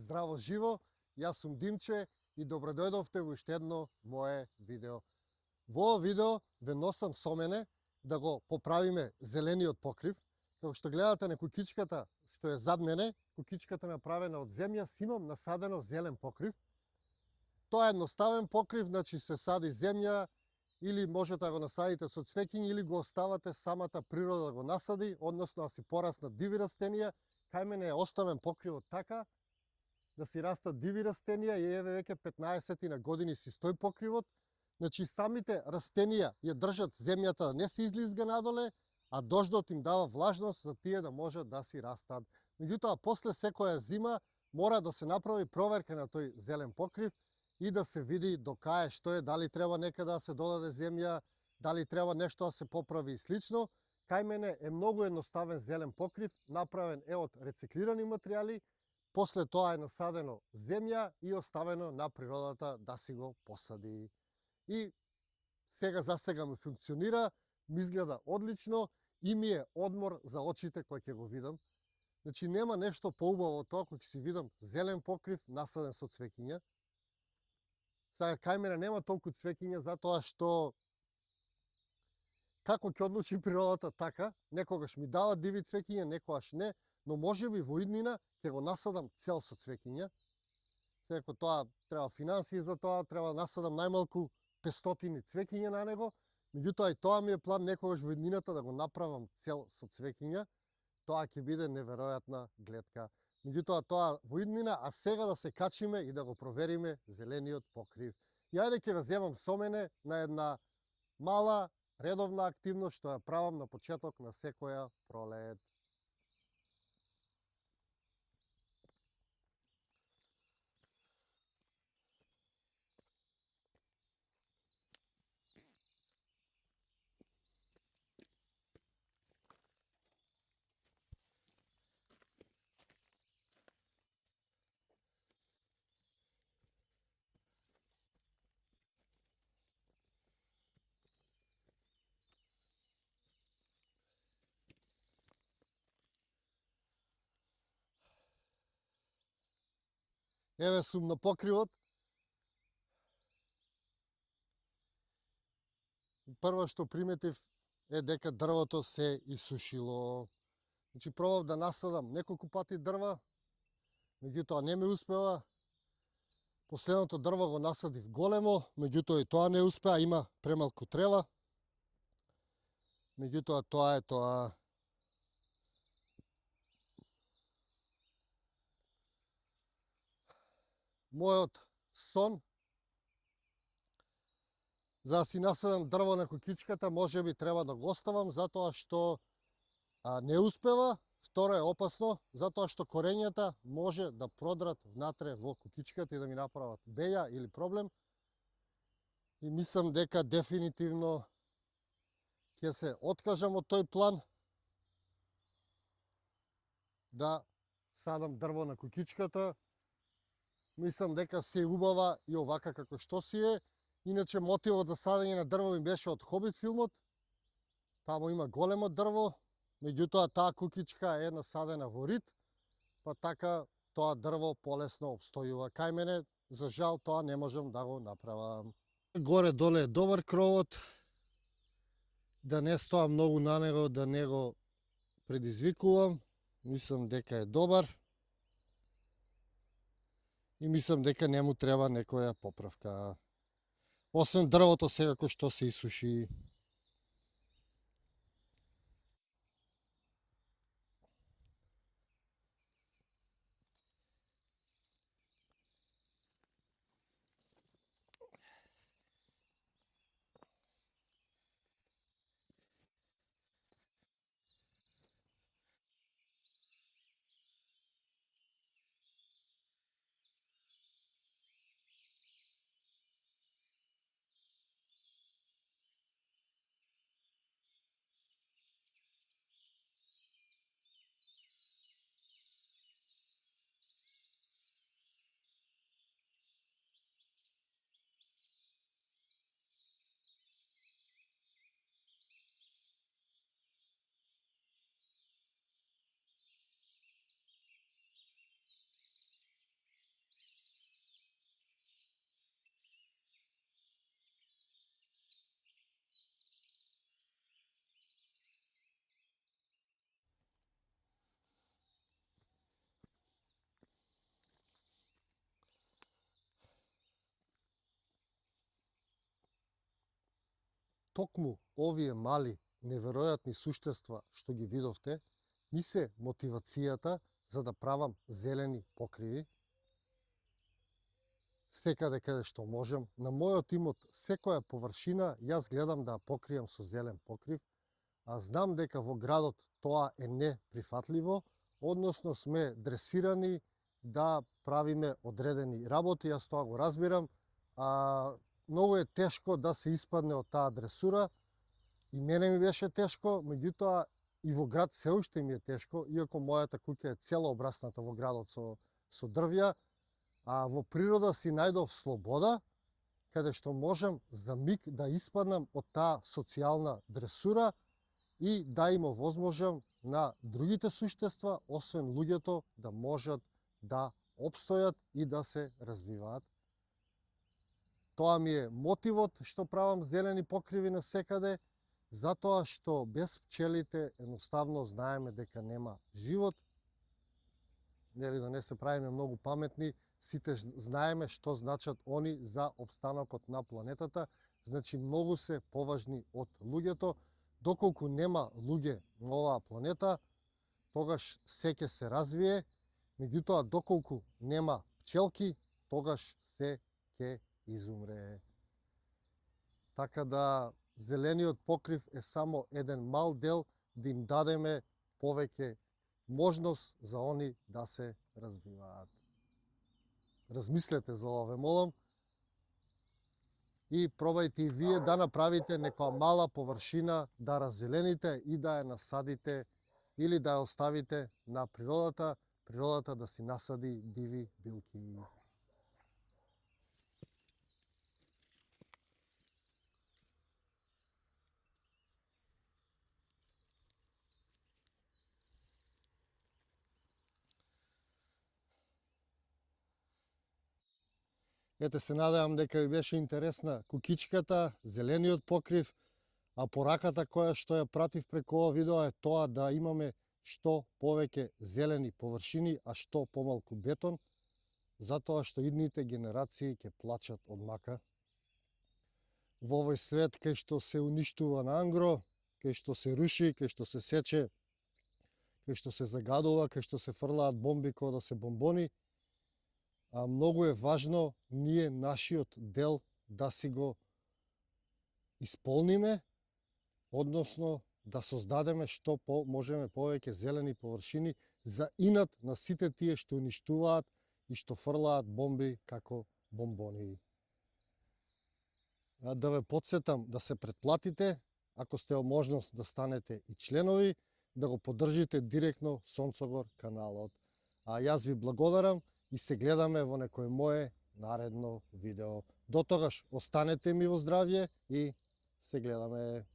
Здраво живо, јас сум Димче и добродојдовте во уште едно мое видео. Во ово видео ве носам со мене да го поправиме зелениот покрив. Како што гледате на кукичката што е зад мене, кукичката направена од земја, си имам насадено зелен покрив. Тоа е едноставен покрив, значи се сади земја или можете да го насадите со цвеќиња или го оставате самата природа да го насади, односно да си пораснат диви растенија. Кај мене е оставен покривот така да си растат диви растенија и еве веќе 15 на години си стои покривот. Значи самите растенија ја држат земјата да не се излизга надоле, а дождот им дава влажност за тие да можат да си растат. Меѓутоа, после секоја зима мора да се направи проверка на тој зелен покрив и да се види до кај што е, дали треба некаде да се додаде земја, дали треба нешто да се поправи и слично. Кај мене е многу едноставен зелен покрив, направен е од рециклирани материјали, после тоа е насадено земја и оставено на природата да си го посади. И за сега ми функционира, ми изгледа одлично и ми е одмор за очите кој ќе го видам. Значи нема нешто поубаво од тоа кој ќе си видам зелен покрив насаден со цвеќиња. Сега кај мене нема толку цвеќиња затоа што како ќе одлучи природата така, некогаш ми дава диви цвеќиња, некогаш не, но можеби во иднина ќе го насадам цел со цвеќиња. Секако тоа треба финансии за тоа, треба да насадам најмалку 500 цвеќиња на него. Меѓутоа и тоа ми е план некогаш во иднината да го направам цел со цвеќиња. Тоа ќе биде неверојатна гледка. Меѓутоа тоа во иднина, а сега да се качиме и да го провериме зелениот покрив. И ајде ќе ве земам со мене на една мала редовна активност што ја правам на почеток на секоја пролет. Еве сум на покривот. Прво што приметив е дека дрвото се исушило. Значи пробав да насадам неколку пати дрва, меѓутоа не ми успева. Последното дрво го насадив големо, меѓутоа и тоа не успеа, има премалку трева. Меѓутоа тоа е тоа. Мојот сон за да си насадам дрво на кукичката, можеби треба да го оставам затоа што не успева. Второ е опасно, затоа што корењата може да продрат внатре во кукичката и да ми направат беја или проблем. И мислам дека дефинитивно ќе се откажам од тој план да садам дрво на кукичката. Мислам дека се е убава и овака како што си е. Иначе мотивот за садење на дрво ми беше од Хобит филмот. Таму има големо дрво, меѓутоа таа кукичка е насадена во рид, па така тоа дрво полесно обстојува. Кај мене, за жал, тоа не можам да го направам. Горе-доле е добар кровот, да не стоам многу на него, да не го предизвикувам. Мислам дека е добар. И мислам дека не му треба некоја поправка. Освен дрвото секако што се исуши. токму овие мали, неверојатни суштества што ги видовте, ми се мотивацијата за да правам зелени покриви. Секаде каде што можем, на мојот имот секоја површина јас гледам да покријам со зелен покрив, а знам дека во градот тоа е неприфатливо, односно сме дресирани да правиме одредени работи, јас тоа го разбирам, а многу е тешко да се испадне од таа дресура, и мене ми беше тешко, меѓутоа и во град се уште ми е тешко, иако мојата куќа е цела обрасната во градот со дрвја, а во природа си најдов слобода, каде што можам за миг да испаднам од таа социјална дресура и да им овозможам на другите суштества, освен луѓето, да можат да опстојат и да се развиваат. Тоа ми е мотивот што правам зелени покриви на секаде, затоа што без пчелите едноставно знаеме дека нема живот. Нели, да не се правиме многу паметни, сите знаеме што значат они за опстанокот на планетата, значи многу се поважни од луѓето. Доколку нема луѓе на оваа планета, тогаш се ќе се развие, меѓутоа доколку нема пчелки, тогаш се ќе изумре. Така да зелениот покрив е само еден мал дел да им дадеме повеќе можност за они да се развиваат. Размислете за ова, ве молам, и пробајте и вие да направите некоја мала површина, да раззелените и да ја насадите или да ја оставите на природата, природата да си насади диви билки. Ете, се надевам дека ви беше интересна кукичката, зелениот покрив, а пораката која што ја пратив преку ова видео е тоа да имаме што повеќе зелени површини, а што помалку бетон, затоа што идните генерации ќе плачат од мака. Во овој свет кај што се уништува на ангро, кај што се руши, кај што се сече, кај што се загадува, кај што се фрлаат бомби кои да се бомбони, а многу е важно ние нашиот дел да си го исполниме, односно да создадеме што можеме повеќе зелени површини за инат на сите тие што уништуваат и што фрлаат бомби како бомбони. Да ве потсетам да се претплатите, ако сте во можност да станете и членови, да го поддржите директно Сонцогор каналот. А јас ви благодарам и се гледаме во некој мое наредно видео. До тогаш, останете ми во здравје и се гледаме.